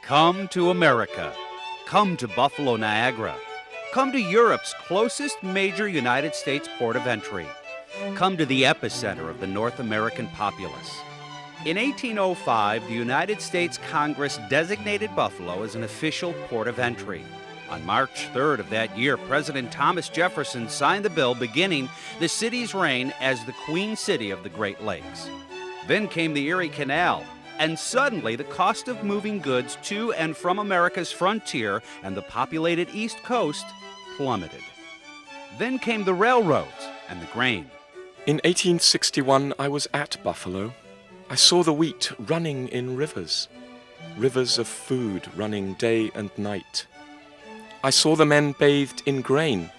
Come to America. Come to Buffalo Niagara. Come to Europe's closest major United States port of entry. Come to the epicenter of the North American populace. In 1805, the United States Congress designated Buffalo as an official port of entry. On March 3rd of that year, President Thomas Jefferson signed the bill beginning the city's reign as the Queen City of the Great Lakes. Then came the Erie Canal, and suddenly the cost of moving goods to and from America's frontier and the populated East Coast plummeted. Then came the railroads and the grain. In 1861, I was at Buffalo. I saw the wheat running in rivers, rivers of food running day and night. I saw the men bathed in grain.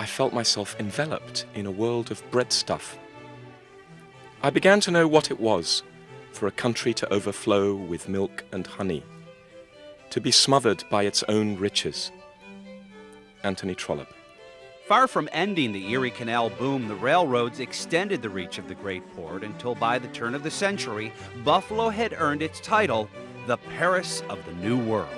I felt myself enveloped in a world of breadstuff. I began to know what it was for a country to overflow with milk and honey, to be smothered by its own riches. Anthony Trollope. Far from ending the Erie Canal boom, the railroads extended the reach of the great port until by the turn of the century, Buffalo had earned its title, the Paris of the New World.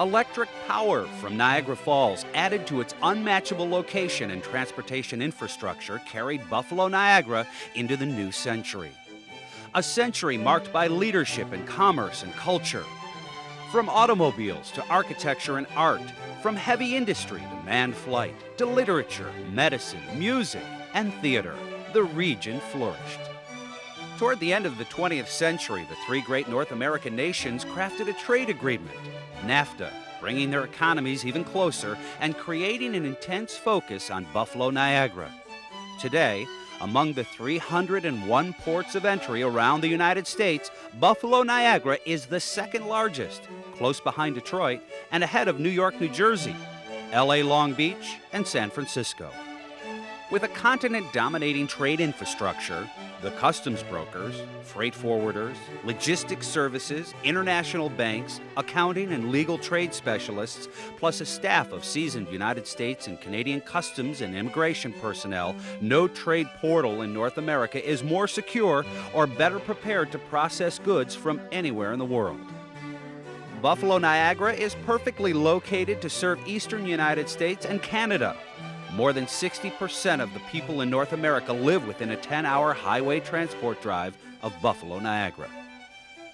Electric power from Niagara Falls, added to its unmatchable location and transportation infrastructure, carried Buffalo Niagara into the new century. A century marked by leadership in commerce and culture. From automobiles to architecture and art, from heavy industry to manned flight, to literature, medicine, music, and theater, the region flourished. Toward the end of the 20th century, the three great North American nations crafted a trade agreement, NAFTA, bringing their economies even closer and creating an intense focus on Buffalo Niagara. Today, among the 301 ports of entry around the United States, Buffalo Niagara is the second largest, close behind Detroit and ahead of New York, New Jersey, LA Long Beach, and San Francisco. With a continent dominating trade infrastructure, the customs brokers, freight forwarders, logistics services, international banks, accounting and legal trade specialists, plus a staff of seasoned United States and Canadian customs and immigration personnel, no trade portal in North America is more secure or better prepared to process goods from anywhere in the world. Buffalo Niagara is perfectly located to serve eastern United States and Canada. More than 60% of the people in North America live within a 10-hour highway transport drive of Buffalo Niagara.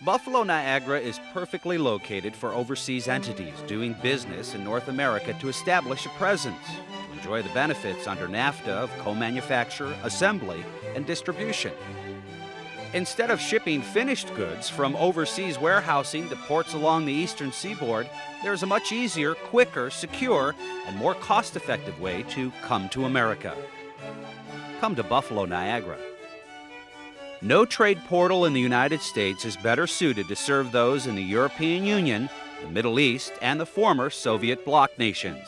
Buffalo Niagara is perfectly located for overseas entities doing business in North America to establish a presence, to enjoy the benefits under NAFTA of co-manufacture, assembly, and distribution. Instead of shipping finished goods from overseas warehousing to ports along the eastern seaboard, there's a much easier, quicker, secure, and more cost-effective way to come to America. Come to Buffalo Niagara. No trade portal in the United States is better suited to serve those in the European Union, the Middle East, and the former Soviet bloc nations.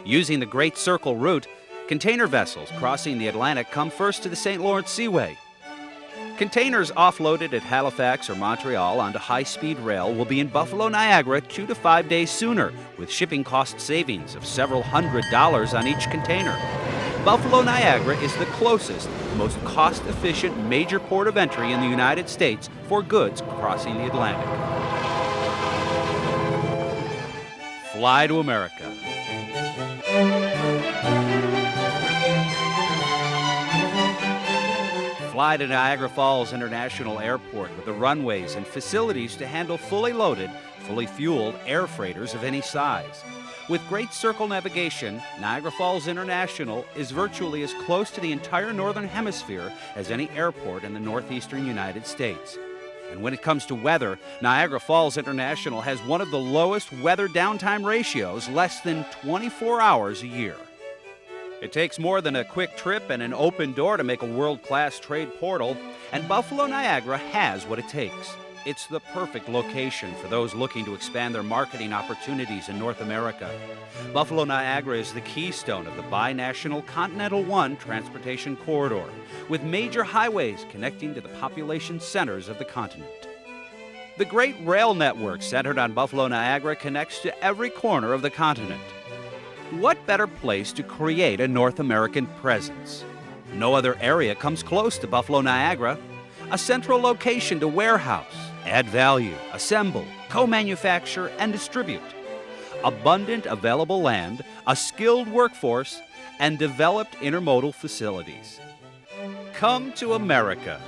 Using the Great Circle route, container vessels crossing the Atlantic come first to the St. Lawrence Seaway. Containers offloaded at Halifax or Montreal onto high-speed rail will be in Buffalo Niagara 2 to 5 days sooner, with shipping cost savings of several $100s on each container. Buffalo Niagara is the closest, most cost-efficient major port of entry in the United States for goods crossing the Atlantic. Fly to America. Fly to Niagara Falls International Airport with the runways and facilities to handle fully loaded, fully fueled air freighters of any size. With Great Circle navigation, Niagara Falls International is virtually as close to the entire Northern Hemisphere as any airport in the northeastern United States. And when it comes to weather, Niagara Falls International has one of the lowest weather downtime ratios, less than 24 hours a year. It takes more than a quick trip and an open door to make a world-class trade portal, and Buffalo Niagara has what it takes. It's the perfect location for those looking to expand their marketing opportunities in North America. Buffalo Niagara is the keystone of the binational Continental One transportation corridor, with major highways connecting to the population centers of the continent. The great rail network centered on Buffalo Niagara connects to every corner of the continent. What better place to create a North American presence? No other area comes close to Buffalo Niagara, a central location to warehouse, Add value, assemble, co-manufacture, and distribute. Abundant available land, a skilled workforce, and developed intermodal facilities. Come to America.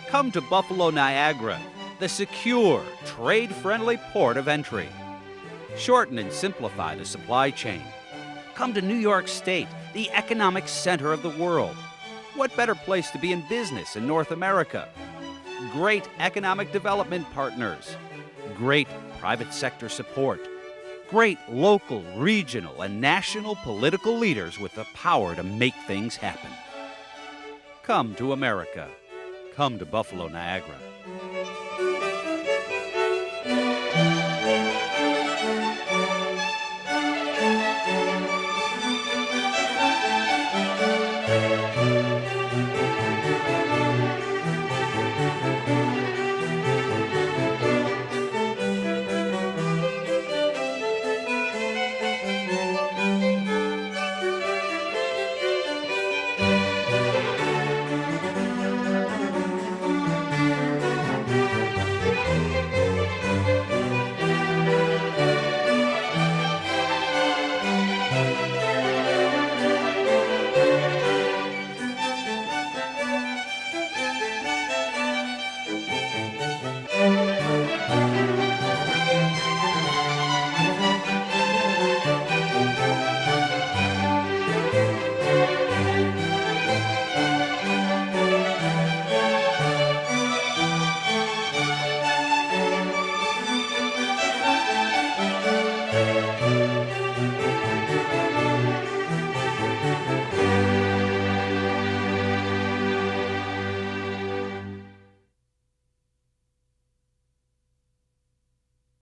Come to Buffalo Niagara, the secure, trade-friendly port of entry. Shorten and simplify the supply chain. Come to New York State, the economic center of the world. What better place to be in business in North America? Great economic development partners. Great private sector support. Great local, regional, and national political leaders with the power to make things happen. Come to America. Come to Buffalo Niagara.